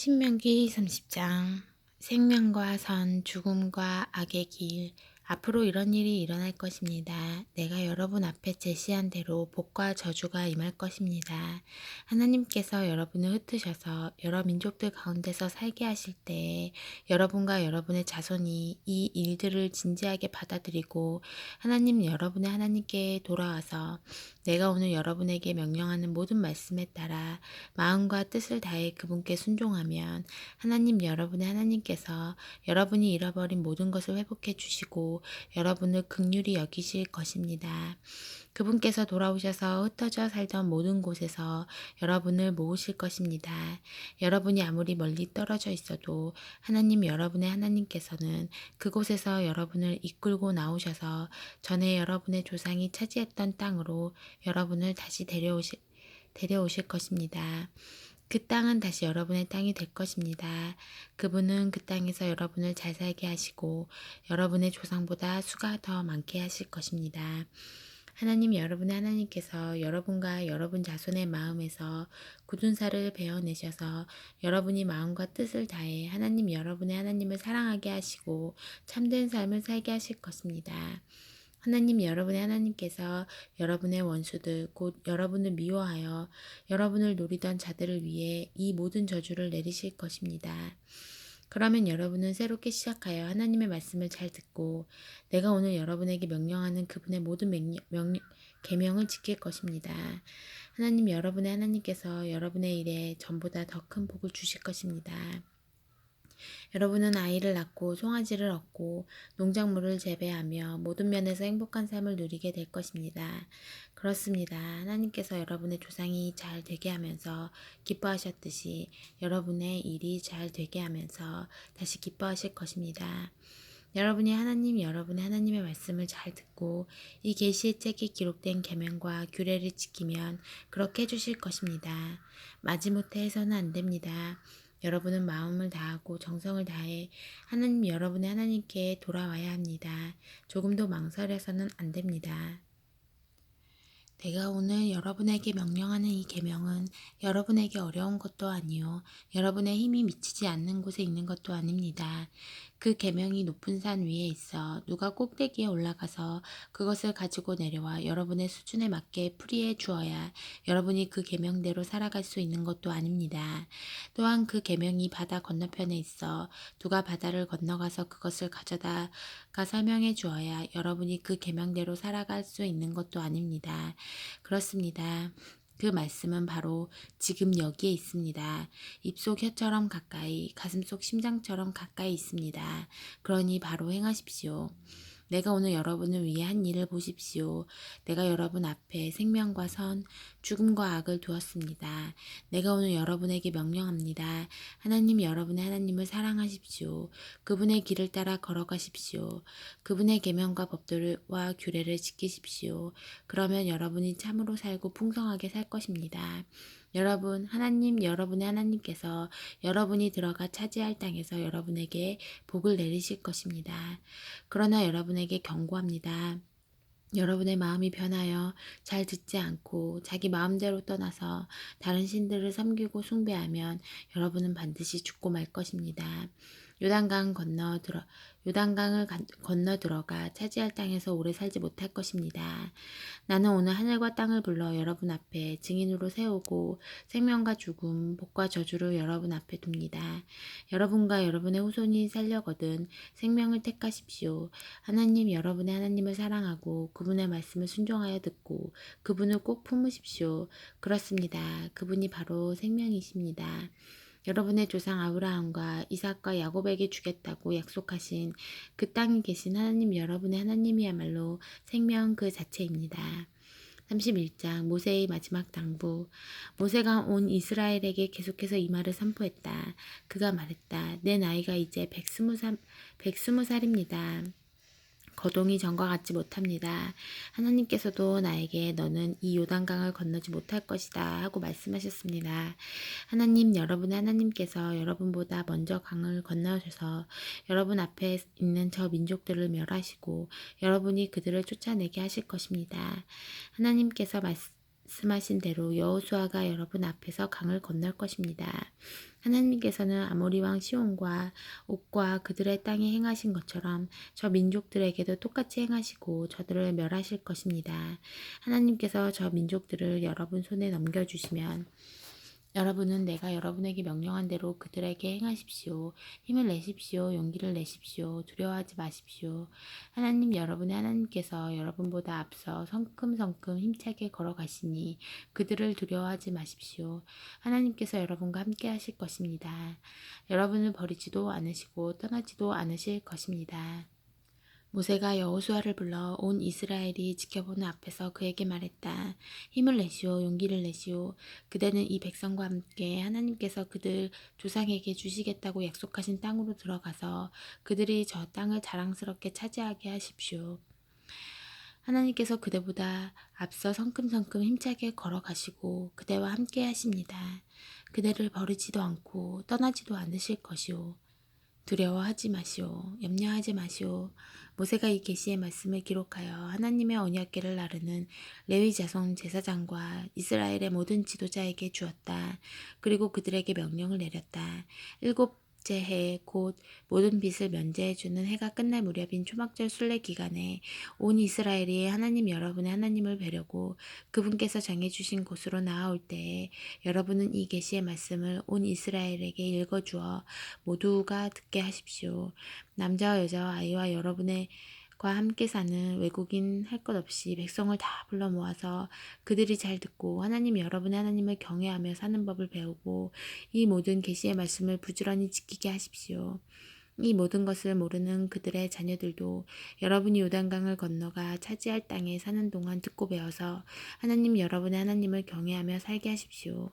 신명기 30장. 생명과 선, 죽음과 악의 길. 앞으로 이런 일이 일어날 것입니다. 내가 여러분 앞에 제시한 대로 복과 저주가 임할 것입니다. 하나님께서 여러분을 흩으셔서 여러 민족들 가운데서 살게 하실 때에 여러분과 여러분의 자손이 이 일들을 진지하게 받아들이고 하나님 여러분의 하나님께 돌아와서 내가 오늘 여러분에게 명령하는 모든 말씀에 따라 마음과 뜻을 다해 그분께 순종하면 하나님 여러분의 하나님께서 여러분이 잃어버린 모든 것을 회복해 주시고 여러분을 긍휼히 여기실 것입니다. 그분께서 돌아오셔서 흩어져 살던 모든 곳에서 여러분을 모으실 것입니다. 여러분이 아무리 멀리 떨어져 있어도 하나님 여러분의 하나님께서는 그곳에서 여러분을 이끌고 나오셔서 전에 여러분의 조상이 차지했던 땅으로 여러분을 다시 데려오실 것입니다. 그 땅은 다시 여러분의 땅이 될 것입니다. 그분은 그 땅에서 여러분을 잘 살게 하시고 여러분의 조상보다 수가 더 많게 하실 것입니다. 하나님 여러분의 하나님께서 여러분과 여러분 자손의 마음에서 굳은 살을 베어내셔서 여러분이 마음과 뜻을 다해 하나님 여러분의 하나님을 사랑하게 하시고 참된 삶을 살게 하실 것입니다. 하나님 여러분의 하나님께서 여러분의 원수들 곧 여러분을 미워하여 여러분을 노리던 자들을 위해 이 모든 저주를 내리실 것입니다. 그러면 여러분은 새롭게 시작하여 하나님의 말씀을 잘 듣고 내가 오늘 여러분에게 명령하는 그분의 모든 계명을 지킬 것입니다. 하나님 여러분의 하나님께서 여러분의 일에 전보다 더 큰 복을 주실 것입니다. 여러분은 아이를 낳고 송아지를 얻고 농작물을 재배하며 모든 면에서 행복한 삶을 누리게 될 것입니다. 그렇습니다. 하나님께서 여러분의 조상이 잘 되게 하면서 기뻐하셨듯이 여러분의 일이 잘 되게 하면서 다시 기뻐하실 것입니다. 여러분이 여러분의 하나님의 말씀을 잘 듣고 이 계시의 책에 기록된 계명과 규례를 지키면 그렇게 해주실 것입니다. 마지못해 해서는 안 됩니다. 여러분은 마음을 다하고 정성을 다해 하나님 여러분의 하나님께 돌아와야 합니다. 조금도 망설여서는 안 됩니다. 내가 오늘 여러분에게 명령하는 이 계명은 여러분에게 어려운 것도 아니요 여러분의 힘이 미치지 않는 곳에 있는 것도 아닙니다. 그 계명이 높은 산 위에 있어 누가 꼭대기에 올라가서 그것을 가지고 내려와 여러분의 수준에 맞게 풀이해 주어야 여러분이 그 계명대로 살아갈 수 있는 것도 아닙니다. 또한 그 계명이 바다 건너편에 있어 누가 바다를 건너가서 그것을 가져다가 설명해 주어야 여러분이 그 계명대로 살아갈 수 있는 것도 아닙니다. 그렇습니다. 그 말씀은 바로 지금 여기에 있습니다. 입속 혀처럼 가까이, 가슴속 심장처럼 가까이 있습니다. 그러니 바로 행하십시오. 내가 오늘 여러분을 위해 한 일을 보십시오. 내가 여러분 앞에 생명과 선, 죽음과 악을 두었습니다. 내가 오늘 여러분에게 명령합니다. 하나님 여러분의 하나님을 사랑하십시오. 그분의 길을 따라 걸어가십시오. 그분의 계명과 법들과 규례를 지키십시오. 그러면 여러분이 참으로 살고 풍성하게 살 것입니다. 여러분의 하나님께서 여러분이 들어가 차지할 땅에서 여러분에게 복을 내리실 것입니다. 그러나 여러분에게 경고합니다. 여러분의 마음이 변하여 잘 듣지 않고 자기 마음대로 떠나서 다른 신들을 섬기고 숭배하면 여러분은 반드시 죽고 말 것입니다. 요단강을 건너 들어가 차지할 땅에서 오래 살지 못할 것입니다. 나는 오늘 하늘과 땅을 불러 여러분 앞에 증인으로 세우고 생명과 죽음, 복과 저주를 여러분 앞에 둡니다. 여러분과 여러분의 후손이 살려거든 생명을 택하십시오. 하나님 여러분의 하나님을 사랑하고 그분의 말씀을 순종하여 듣고 그분을 꼭 품으십시오. 그렇습니다. 그분이 바로 생명이십니다. 여러분의 조상 아브라함과 이삭과 야곱에게 주겠다고 약속하신 그 땅에 계신 하나님 여러분의 하나님이야말로 생명 그 자체입니다. 31장 모세의 마지막 당부. 모세가 온 이스라엘에게 계속해서 이 말을 선포했다. 그가 말했다. 내 나이가 이제 120살입니다. 거동이 전과 같지 못합니다. 하나님께서도 나에게 너는 이 요단강을 건너지 못할 것이다 하고 말씀하셨습니다. 하나님 여러분의 하나님께서 여러분보다 먼저 강을 건너셔서 여러분 앞에 있는 저 민족들을 멸하시고 여러분이 그들을 쫓아내게 하실 것입니다. 하나님께서 말씀하신 대로 여호수아가 여러분 앞에서 강을 건널 것입니다. 하나님께서는 아모리 왕 시온과 옥과 그들의 땅에 행하신 것처럼 저 민족들에게도 똑같이 행하시고 저들을 멸하실 것입니다. 하나님께서 저 민족들을 여러분 손에 넘겨주시면 여러분은 내가 여러분에게 명령한 대로 그들에게 행하십시오. 힘을 내십시오. 용기를 내십시오. 두려워하지 마십시오. 하나님 여러분의 하나님께서 여러분보다 앞서 성큼성큼 힘차게 걸어가시니 그들을 두려워하지 마십시오. 하나님께서 여러분과 함께 하실 것입니다. 여러분을 버리지도 않으시고 떠나지도 않으실 것입니다. 모세가 여호수아를 불러 온 이스라엘이 지켜보는 앞에서 그에게 말했다. 힘을 내시오, 용기를 내시오. 그대는 이 백성과 함께 하나님께서 그들 조상에게 주시겠다고 약속하신 땅으로 들어가서 그들이 저 땅을 자랑스럽게 차지하게 하십시오. 하나님께서 그대보다 앞서 성큼성큼 힘차게 걸어가시고 그대와 함께 하십니다. 그대를 버리지도 않고 떠나지도 않으실 것이오. 두려워하지 마시오. 염려하지 마시오. 모세가 이 계시의 말씀을 기록하여 하나님의 언약궤를 나르는 레위 자손 제사장과 이스라엘의 모든 지도자에게 주었다. 그리고 그들에게 명령을 내렸다. 일곱째 해 곧 모든 빚을 면제해주는 해가 끝날 무렵인 초막절 순례 기간에 온 이스라엘이 하나님 여러분의 하나님을 뵈려고 그분께서 정해주신 곳으로 나아올 때에 여러분은 이 계시의 말씀을 온 이스라엘에게 읽어주어 모두가 듣게 하십시오. 남자와 여자와 아이와 여러분의 과 함께 사는 외국인 할 것 없이 백성을 다 불러 모아서 그들이 잘 듣고 하나님 여러분의 하나님을 경외하며 사는 법을 배우고 이 모든 계시의 말씀을 부지런히 지키게 하십시오. 이 모든 것을 모르는 그들의 자녀들도 여러분이 요단강을 건너가 차지할 땅에 사는 동안 듣고 배워서 하나님 여러분의 하나님을 경외하며 살게 하십시오.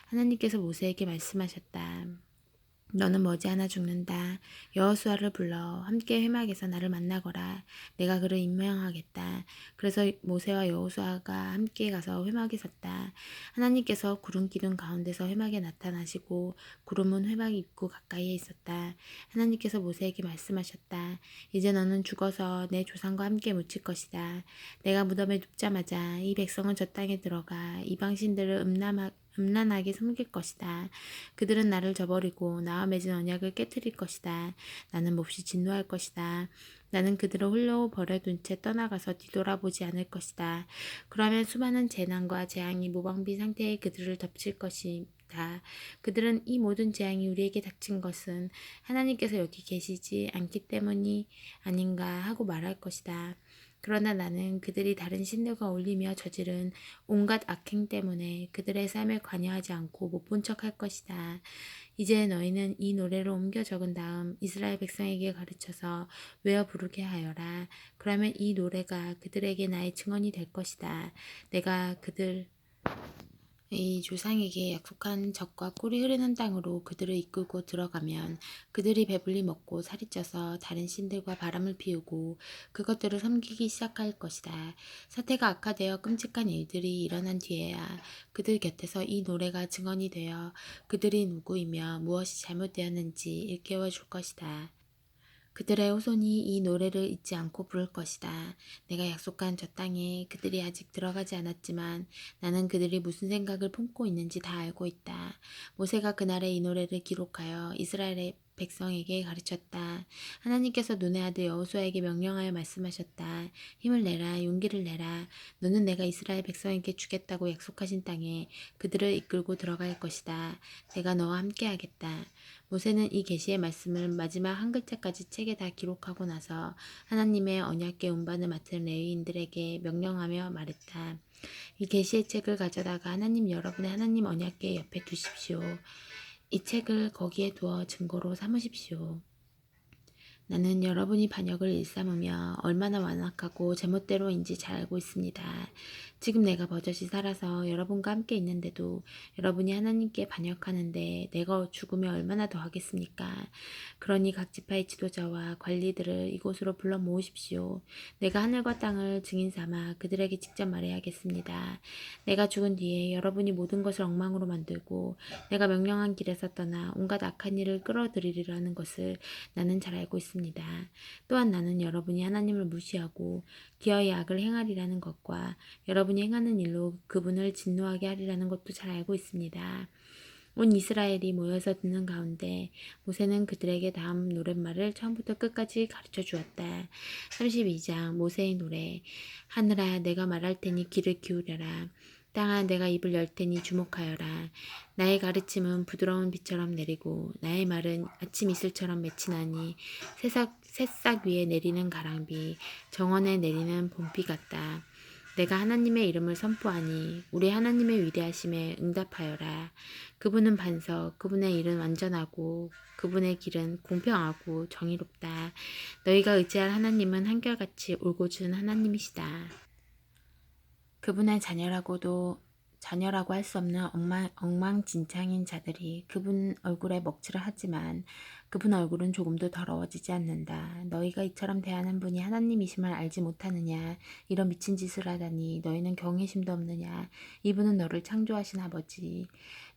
하나님께서 모세에게 말씀하셨다. 너는 머지않아 죽는다. 여호수아를 불러 함께 회막에서 나를 만나거라. 내가 그를 임명하겠다. 그래서 모세와 여호수아가 함께 가서 회막에 섰다. 하나님께서 구름 기둥 가운데서 회막에 나타나시고 구름은 회막 입구 가까이에 있었다. 하나님께서 모세에게 말씀하셨다. 이제 너는 죽어서 내 조상과 함께 묻힐 것이다. 내가 무덤에 눕자마자 이 백성은 저 땅에 들어가 이방신들을 음란하게 섬길 것이다. 그들은 나를 저버리고 나와 맺은 언약을 깨뜨릴 것이다. 나는 몹시 진노할 것이다. 나는 그들을 홀로 버려둔 채 떠나가서 뒤돌아보지 않을 것이다. 그러면 수많은 재난과 재앙이 무방비 상태의 그들을 덮칠 것이다. 그들은 이 모든 재앙이 우리에게 닥친 것은 하나님께서 여기 계시지 않기 때문이 아닌가 하고 말할 것이다. 그러나 나는 그들이 다른 신들과 어울리며 저지른 온갖 악행 때문에 그들의 삶에 관여하지 않고 못 본 척할 것이다. 이제 너희는 이 노래를 옮겨 적은 다음 이스라엘 백성에게 가르쳐서 외워 부르게 하여라. 그러면 이 노래가 그들에게 나의 증언이 될 것이다. 내가 그들 이 조상에게 약속한 적과 꿀이 흐르는 땅으로 그들을 이끌고 들어가면 그들이 배불리 먹고 살이 쪄서 다른 신들과 바람을 피우고 그것들을 섬기기 시작할 것이다. 사태가 악화되어 끔찍한 일들이 일어난 뒤에야 그들 곁에서 이 노래가 증언이 되어 그들이 누구이며 무엇이 잘못되었는지 일깨워 줄 것이다. 그들의 후손이 이 노래를 잊지 않고 부를 것이다. 내가 약속한 저 땅에 그들이 아직 들어가지 않았지만 나는 그들이 무슨 생각을 품고 있는지 다 알고 있다. 모세가 그날에 이 노래를 기록하여 이스라엘의 백성에게 가르쳤다. 하나님께서 눈의 아들 여호수아에게 명령하여 말씀하셨다. 힘을 내라, 용기를 내라. 너는 내가 이스라엘 백성에게 주겠다고 약속하신 땅에 그들을 이끌고 들어갈 것이다. 내가 너와 함께하겠다. 모세는 이 계시의 말씀을 마지막 한 글자까지 책에 다 기록하고 나서 하나님의 언약궤 운반을 맡은 레위인들에게 명령하며 말했다. 이 계시의 책을 가져다가 하나님 여러분의 하나님 언약궤 옆에 두십시오. 이 책을 거기에 두어 증거로 삼으십시오. 나는 여러분이 반역을 일삼으며 얼마나 완악하고 제멋대로인지 잘 알고 있습니다. 지금 내가 버젓이 살아서 여러분과 함께 있는데도 여러분이 하나님께 반역하는데 내가 죽으면 얼마나 더 하겠습니까? 그러니 각 지파의 지도자와 관리들을 이곳으로 불러 모으십시오. 내가 하늘과 땅을 증인 삼아 그들에게 직접 말해야겠습니다. 내가 죽은 뒤에 여러분이 모든 것을 엉망으로 만들고 내가 명령한 길에서 떠나 온갖 악한 일을 끌어들이리라는 것을 나는 잘 알고 있습니다. 또한 나는 여러분이 하나님을 무시하고 기어이 악을 행하리라는 것과 여러분이 그분이 행하는 일로 그분을 진노하게 하리라는 것도 잘 알고 있습니다. 온 이스라엘이 모여서 듣는 가운데 모세는 그들에게 다음 노랫말을 처음부터 끝까지 가르쳐 주었다. 32장 모세의 노래. 하늘아 내가 말할 테니 귀를 기울여라. 땅아 내가 입을 열 테니 주목하여라. 나의 가르침은 부드러운 비처럼 내리고 나의 말은 아침 이슬처럼 맺히나니 새싹 위에 내리는 가랑비 정원에 내리는 봄비 같다. 내가 하나님의 이름을 선포하니 우리 하나님의 위대하심에 응답하여라. 그분은 반석, 그분의 일은 완전하고 그분의 길은 공평하고 정의롭다. 너희가 의지할 하나님은 한결같이 울고준 하나님이시다. 그분의 자녀라고 할 수 없는 엉망진창인 자들이 그분 얼굴에 먹칠을 하지만 그분 얼굴은 조금도 더러워지지 않는다. 너희가 이처럼 대하는 분이 하나님이심을 알지 못하느냐. 이런 미친 짓을 하다니 너희는 경외심도 없느냐. 이분은 너를 창조하신 아버지.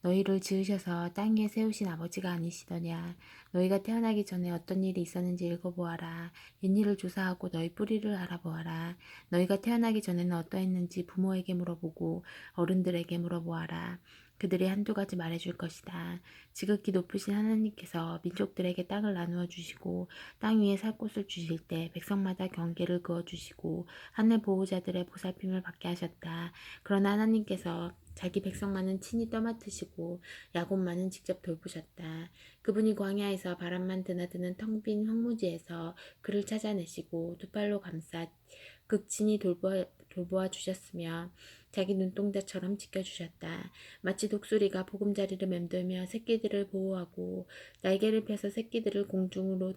너희를 지으셔서 땅 위에 세우신 아버지가 아니시더냐. 너희가 태어나기 전에 어떤 일이 있었는지 읽어보아라. 옛일을 조사하고 너희 뿌리를 알아보아라. 너희가 태어나기 전에는 어떠했는지 부모에게 물어보고 어른들에게 물어보아라. 그들이 한두 가지 말해줄 것이다. 지극히 높으신 하나님께서 민족들에게 땅을 나누어 주시고 땅 위에 살 곳을 주실 때 백성마다 경계를 그어 주시고 하늘 보호자들의 보살핌을 받게 하셨다. 그러나 하나님께서 자기 백성만은 친히 떠맡으시고 야곱만은 직접 돌보셨다. 그분이 광야에서 바람만 드나드는 텅 빈 황무지에서 그를 찾아내시고 두 팔로 감싸 극진히 돌보아 주셨으며 자기 눈동자처럼 지켜주셨다. 마치 독수리가 보금자리를 맴돌며 새끼들을 보호하고 날개를 펴서 새끼들을 공중으로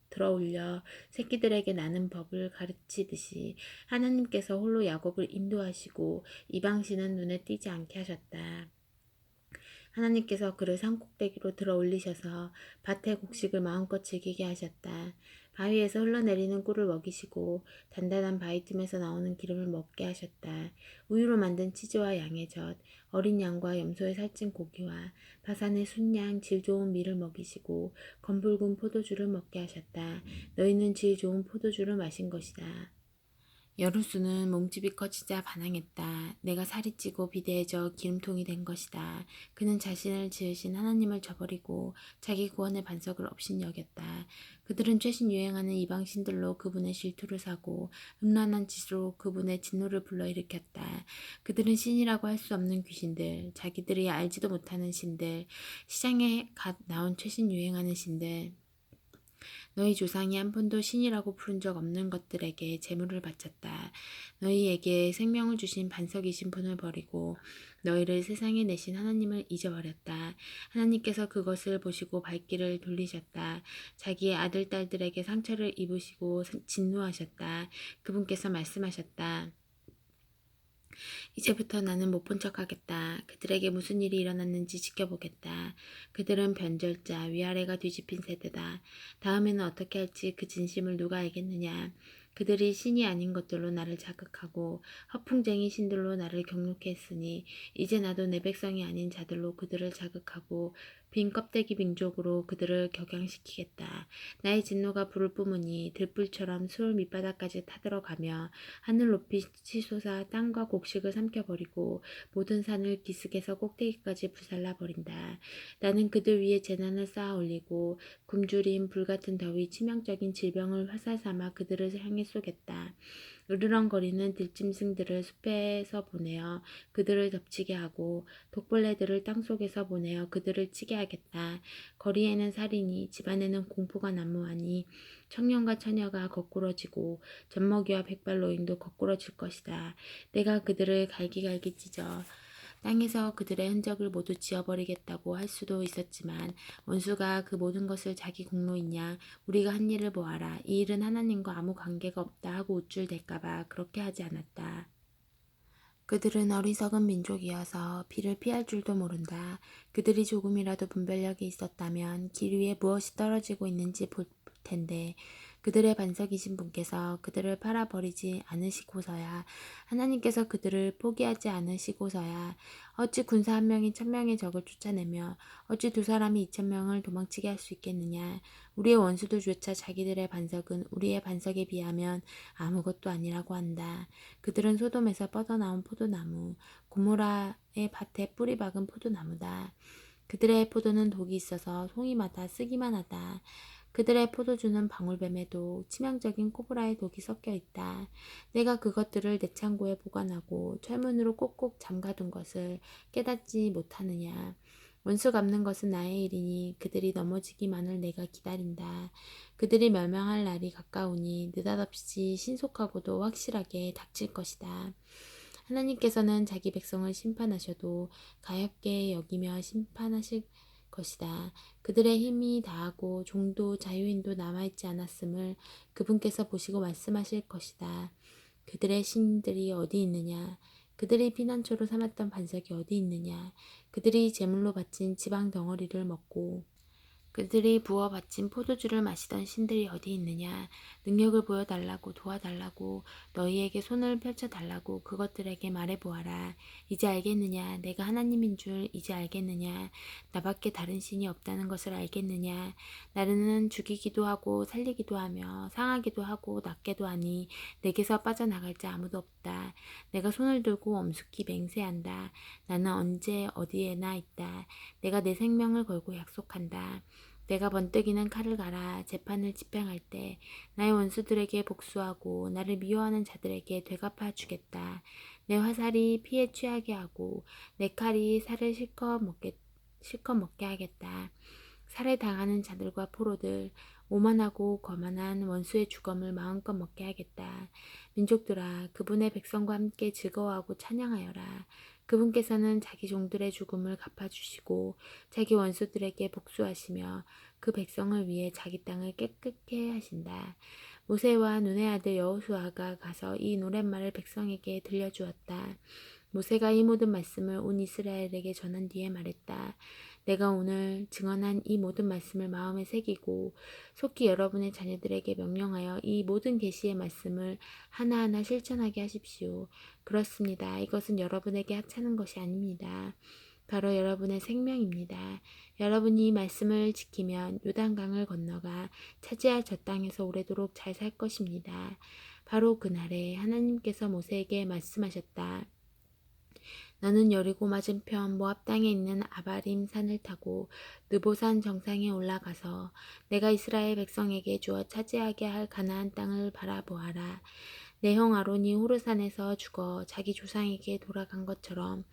들어올려 새끼들에게 나는 법을 가르치듯이 하나님께서 홀로 야곱을 인도하시고 이방신은 눈에 띄지 않게 하셨다. 하나님께서 그를 산꼭대기로 들어 올리셔서 밭의 곡식을 마음껏 즐기게 하셨다. 바위에서 흘러내리는 꿀을 먹이시고 단단한 바위 틈에서 나오는 기름을 먹게 하셨다. 우유로 만든 치즈와 양의 젖, 어린 양과 염소의 살찐 고기와 바산의 순양, 질 좋은 밀을 먹이시고 검붉은 포도주를 먹게 하셨다. 너희는 질 좋은 포도주를 마신 것이다. 여루수는 몸집이 커지자 반항했다. 내가 살이 찌고 비대해져 기름통이 된 것이다. 그는 자신을 지으신 하나님을 저버리고 자기 구원의 반석을 업신여겼다. 그들은 최신 유행하는 이방신들로 그분의 질투를 사고 음란한 짓으로 그분의 진노를 불러일으켰다. 그들은 신이라고 할 수 없는 귀신들, 자기들이 알지도 못하는 신들, 시장에 갓 나온 최신 유행하는 신들, 너희 조상이 한 번도 신이라고 부른 적 없는 것들에게 제물을 바쳤다. 너희에게 생명을 주신 반석이신 분을 버리고 너희를 세상에 내신 하나님을 잊어버렸다. 하나님께서 그것을 보시고 발길을 돌리셨다. 자기의 아들, 딸들에게 상처를 입으시고 진노하셨다. 그분께서 말씀하셨다. 이제부터 나는 못 본 척하겠다. 그들에게 무슨 일이 일어났는지 지켜보겠다. 그들은 변절자, 위아래가 뒤집힌 세대다. 다음에는 어떻게 할지 그 진심을 누가 알겠느냐. 그들이 신이 아닌 것들로 나를 자극하고 허풍쟁이 신들로 나를 경록해 했으니 이제 나도 내 백성이 아닌 자들로 그들을 자극하고 빈 껍데기 민족으로 그들을 격양시키겠다. 나의 진노가 불을 뿜으니 들불처럼 수울 밑바닥까지 타들어가며 하늘 높이 치솟아 땅과 곡식을 삼켜버리고 모든 산을 기슭에서 꼭대기까지 불살라버린다. 나는 그들 위에 재난을 쌓아 올리고 굶주린 불같은 더위 치명적인 질병을 화살삼아 그들을 향해 쏘겠다. 으르렁거리는 들짐승들을 숲에서 보내어 그들을 덮치게 하고 독벌레들을 땅속에서 보내어 그들을 치게 하겠다. 거리에는 살인이 집안에는 공포가 난무하니 청년과 처녀가 거꾸러지고 젖먹이와 백발노인도 거꾸러질 것이다. 내가 그들을 갈기갈기 찢어 땅에서 그들의 흔적을 모두 지워버리겠다고 할 수도 있었지만 원수가 그 모든 것을 자기 공로이냐 우리가 한 일을 보아라. 이 일은 하나님과 아무 관계가 없다 하고 우쭐댈까봐 그렇게 하지 않았다. 그들은 어리석은 민족이어서 비를 피할 줄도 모른다. 그들이 조금이라도 분별력이 있었다면 길 위에 무엇이 떨어지고 있는지 볼 텐데 그들의 반석이신 분께서 그들을 팔아버리지 않으시고서야 하나님께서 그들을 포기하지 않으시고서야 어찌 군사 한 명이 1,000명의 적을 쫓아내며 어찌 두 사람이 2,000명을 도망치게 할 수 있겠느냐. 우리의 원수들조차 자기들의 반석은 우리의 반석에 비하면 아무것도 아니라고 한다. 그들은 소돔에서 뻗어나온 포도나무, 고모라의 밭에 뿌리 박은 포도나무다. 그들의 포도는 독이 있어서 송이마다 쓰기만 하다. 그들의 포도주는 방울뱀에도 치명적인 코브라의 독이 섞여 있다. 내가 그것들을 내 창고에 보관하고 철문으로 꼭꼭 잠가둔 것을 깨닫지 못하느냐. 원수 갚는 것은 나의 일이니 그들이 넘어지기만을 내가 기다린다. 그들이 멸망할 날이 가까우니 느닷없이 신속하고도 확실하게 닥칠 것이다. 하나님께서는 자기 백성을 심판하셔도 가엾게 여기며 심판하실 것이다. 그들의 힘이 다하고 종도 자유인도 남아있지 않았음을 그분께서 보시고 말씀하실 것이다. 그들의 신들이 어디 있느냐? 그들이 피난처로 삼았던 반석이 어디 있느냐? 그들이 제물로 바친 지방 덩어리를 먹고 그들이 부어 바친 포도주를 마시던 신들이 어디 있느냐? 능력을 보여달라고 도와달라고 너희에게 손을 펼쳐달라고 그것들에게 말해보아라. 이제 알겠느냐? 내가 하나님인 줄 이제 알겠느냐? 나밖에 다른 신이 없다는 것을 알겠느냐? 나는 죽이기도 하고 살리기도 하며 상하기도 하고 낫게도 하니 내게서 빠져나갈 자 아무도 없다. 내가 손을 들고 엄숙히 맹세한다. 나는 언제 어디에나 있다. 내가 내 생명을 걸고 약속한다. 내가 번뜩이는 칼을 갈아 재판을 집행할 때 나의 원수들에게 복수하고 나를 미워하는 자들에게 되갚아 주겠다. 내 화살이 피에 취하게 하고 내 칼이 살을 실컷 먹게 하겠다. 살해당하는 자들과 포로들, 오만하고 거만한 원수의 주검을 마음껏 먹게 하겠다. 민족들아, 그분의 백성과 함께 즐거워하고 찬양하여라. 그분께서는 자기 종들의 죽음을 갚아주시고 자기 원수들에게 복수하시며 그 백성을 위해 자기 땅을 깨끗게 하신다. 모세와 눈의 아들 여호수아가 가서 이 노랫말을 백성에게 들려주었다. 모세가 이 모든 말씀을 온 이스라엘에게 전한 뒤에 말했다. 내가 오늘 증언한 이 모든 말씀을 마음에 새기고 속히 여러분의 자녀들에게 명령하여 이 모든 계시의 말씀을 하나하나 실천하게 하십시오. 그렇습니다. 이것은 여러분에게 하찮은 것이 아닙니다. 바로 여러분의 생명입니다. 여러분이 이 말씀을 지키면 요단강을 건너가 차지할 저 땅에서 오래도록 잘 살 것입니다. 바로 그날에 하나님께서 모세에게 말씀하셨다. 너는 여리고 맞은편 모압 땅에 있는 아바림 산을 타고 느보산 정상에 올라가서 내가 이스라엘 백성에게 주어 차지하게 할 가나안 땅을 바라보아라. 내 형 아론이 호르산에서 죽어 자기 조상에게 돌아간 것처럼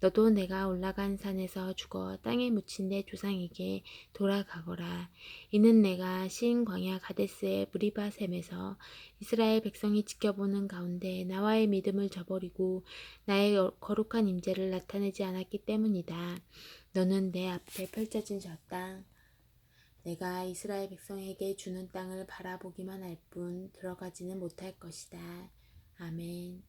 너도 내가 올라간 산에서 죽어 땅에 묻힌 내 조상에게 돌아가거라. 이는 내가 신 광야 가데스의 무리바셈에서 이스라엘 백성이 지켜보는 가운데 나와의 믿음을 저버리고 나의 거룩한 임재를 나타내지 않았기 때문이다. 너는 내 앞에 펼쳐진 저 땅, 내가 이스라엘 백성에게 주는 땅을 바라보기만 할 뿐 들어가지는 못할 것이다. 아멘.